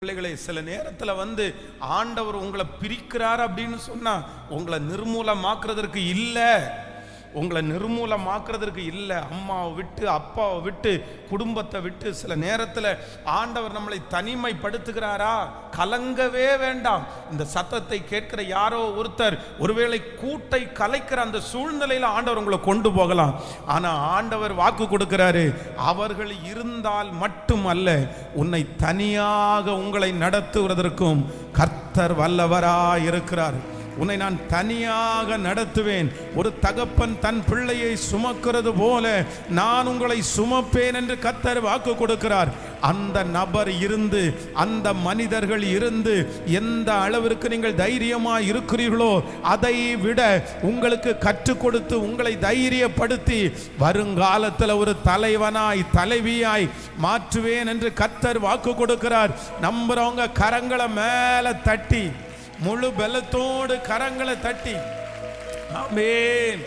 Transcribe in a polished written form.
பிள்ளைகளை சில நேரத்தில் ஆண்டவர் உங்களை பிரிக்கிறார் அப்படின்னு சொன்னா உங்களை நிர்மூலமாக்குறதற்கு இல்லை, உங்களை நிர்மூலமாக்குறதற்கு இல்லை. அம்மாவை விட்டு அப்பாவை விட்டு குடும்பத்தை விட்டு சில நேரத்தில் ஆண்டவர் நம்மளை தனிமைப்படுத்துகிறாரா? கலங்கவே வேண்டாம். இந்த சத்தத்தை கேட்கிற யாரோ ஒருத்தர் ஒருவேளை கூட்டை கலைக்கிற அந்த சூழ்நிலையில் ஆண்டவர் உங்களை கொண்டு போகலாம். ஆனால் ஆண்டவர் வாக்கு கொடுக்கிறாரு, அவர்கள் இருந்தால் மட்டுமல்ல, உன்னை தனியாக உங்களை நடத்துவதற்கும் கர்த்தர் வல்லவராய் இருக்கிறார். உன்னை நான் தனியாக நடத்துவேன். ஒரு தகப்பன் தன் பிள்ளையை சுமக்கிறது போல நான் உங்களை சுமப்பேன் என்று கர்த்தர் வாக்கு கொடுக்கிறார். அந்த நபர் இருந்து, அந்த மனிதர்கள் இருந்து எந்த அளவிற்கு நீங்கள் தைரியமாய் இருக்கிறீர்களோ அதை விட உங்களுக்கு கற்றுக் கொடுத்து உங்களை தைரியப்படுத்தி வருங்காலத்தில் ஒரு தலைவனாய் தலைவியாய் மாற்றுவேன் என்று கர்த்தர் வாக்கு கொடுக்கிறார். நம்புறவங்க கரங்களை மேல தட்டி, முழு பலத்தோடு கரங்களை தட்டி ஆமென்.